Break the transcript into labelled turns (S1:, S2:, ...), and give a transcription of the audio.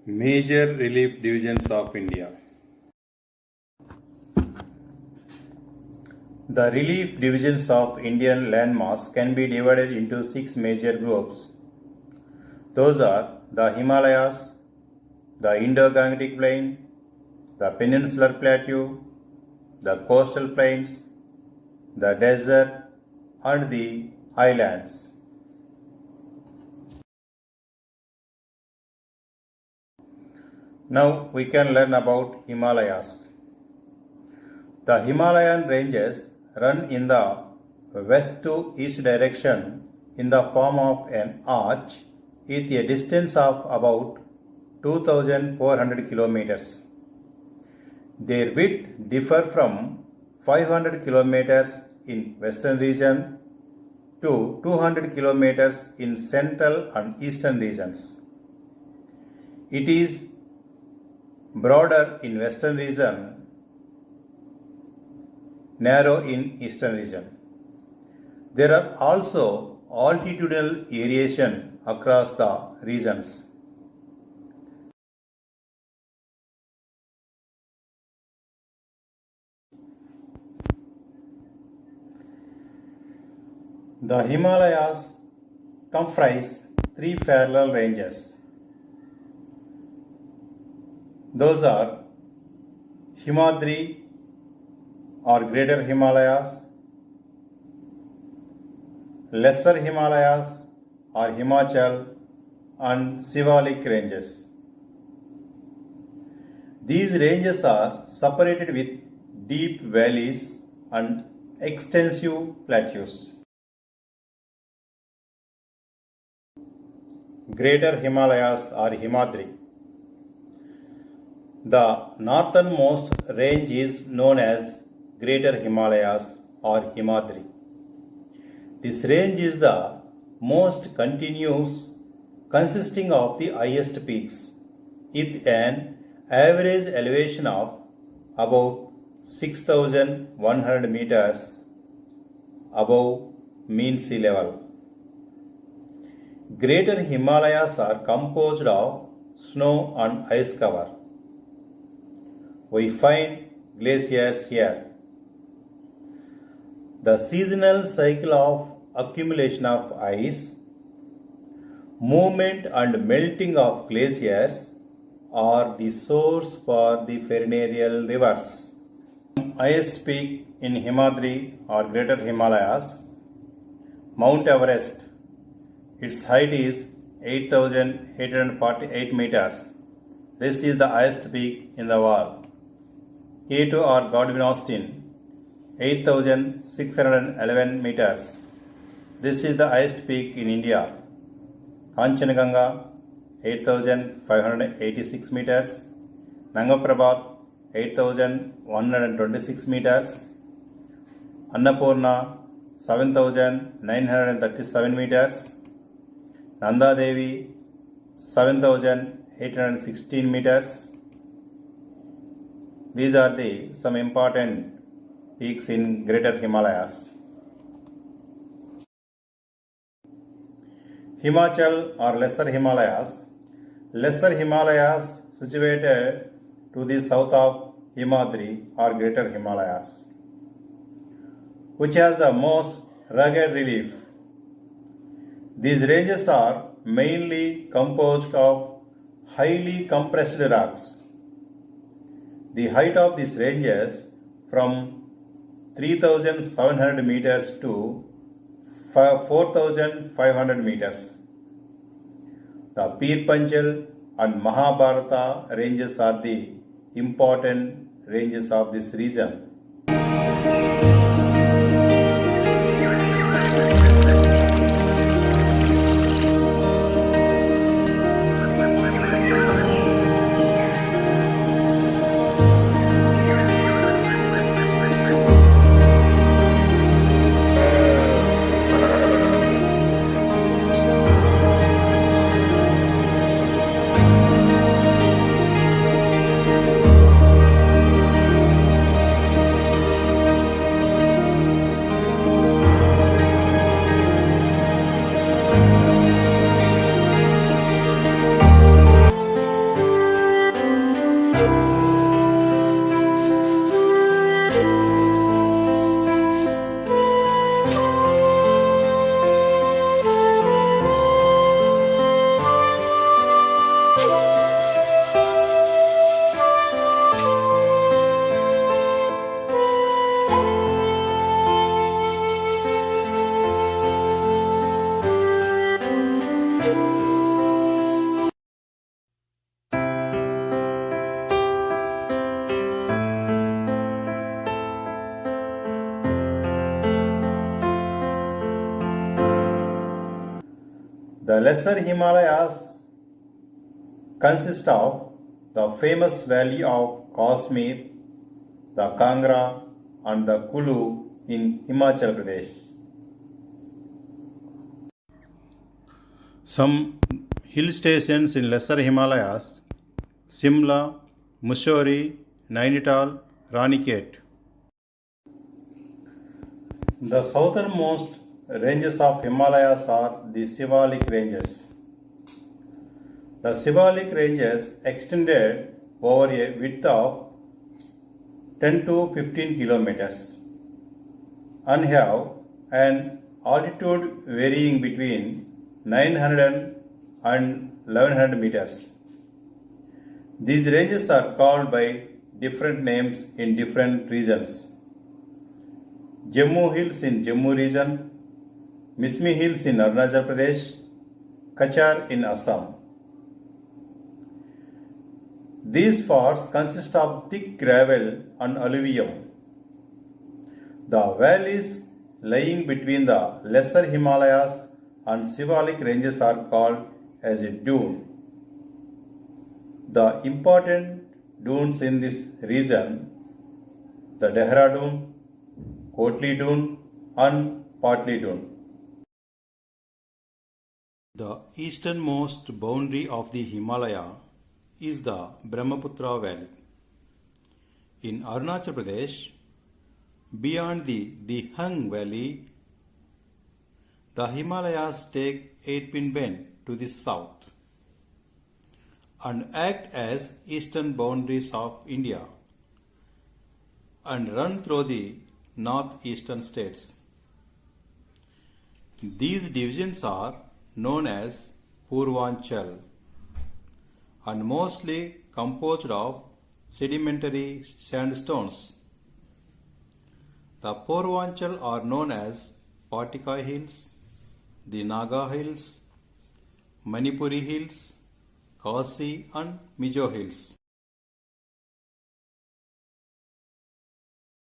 S1: Major relief divisions of India. The relief divisions of Indian landmass can be divided into 6 major groups. Those are the Himalayas, the Indo-Gangetic Plain, the Peninsular Plateau, the coastal plains, the desert, and the highlands. Now we can learn about Himalayas. The Himalayan ranges run in the west to east direction in the form of an arch with a distance of about 2400 kilometers. Their width differ from 500 kilometers in western region to 200 kilometers in central and eastern regions. It is broader in western region, narrow in eastern region. There are also altitudinal variation across the regions. The Himalayas comprise 3 parallel ranges. Those are Himadri or Greater Himalayas, Lesser Himalayas or Himachal, and Shivalik ranges. These ranges are separated with deep valleys and extensive plateaus. Greater Himalayas or Himadri. The northernmost range is known as Greater Himalayas or Himadri. This range is the most continuous, consisting of the highest peaks, with an average elevation of about 6,100 meters above mean sea level. Greater Himalayas are composed of snow and ice cover. We find glaciers here. The seasonal cycle of accumulation of ice, movement and melting of glaciers are the source for the perennial rivers. Highest peak in Himadri or Greater Himalayas, Mount Everest. Its height is 8,848 meters. This is the highest peak in the world. K2 or Godwin Austen, 8,611 meters. This is the highest peak in India. Kanchenjunga, 8,586 meters. Nanga Parbat, 8,126 meters. Annapurna, 7,937 meters. Nanda Devi, 7,816 meters. These are some important peaks in Greater Himalayas. Himachal or Lesser Himalayas. Lesser Himalayas situated to the south of Himadri or Greater Himalayas, which has the most rugged relief. These ranges are mainly composed of highly compressed rocks. The height of these ranges from 3,700 meters to 4,500 meters. The Pir Panchal and Mahabharata ranges are the important ranges of this region. The Lesser Himalayas consist of the famous valley of Kashmir, the Kangra and the Kulu in Himachal Pradesh. Some hill stations in Lesser Himalayas: Simla, Mussoorie, Nainital, Ranikhet. The southernmost ranges of Himalayas are the Shivalik ranges. The Shivalik ranges extended over a width of 10 to 15 kilometers and have an altitude varying between 900 and 1100 meters. These ranges are called by different names in different regions. Jammu Hills in Jammu region, Mismi Hills in Arunachal Pradesh, Kachar in Assam. These parts consist of thick gravel and alluvium. The valleys lying between the Lesser Himalayas and Shivalik ranges are called as a dune. The important dunes in this region, the Dehradun, Kotli Dune and Patli Dune. The easternmost boundary of the Himalaya is the Brahmaputra Valley. In Arunachal Pradesh, beyond the Dihang Valley, the Himalayas take Airpin Bend to the south and act as eastern boundaries of India and run through the northeastern states. These divisions are known as Purvanchal and mostly composed of sedimentary sandstones. The Purvanchal are known as Patikai Hills, the Naga Hills, Manipuri Hills, Khasi and Mizo Hills.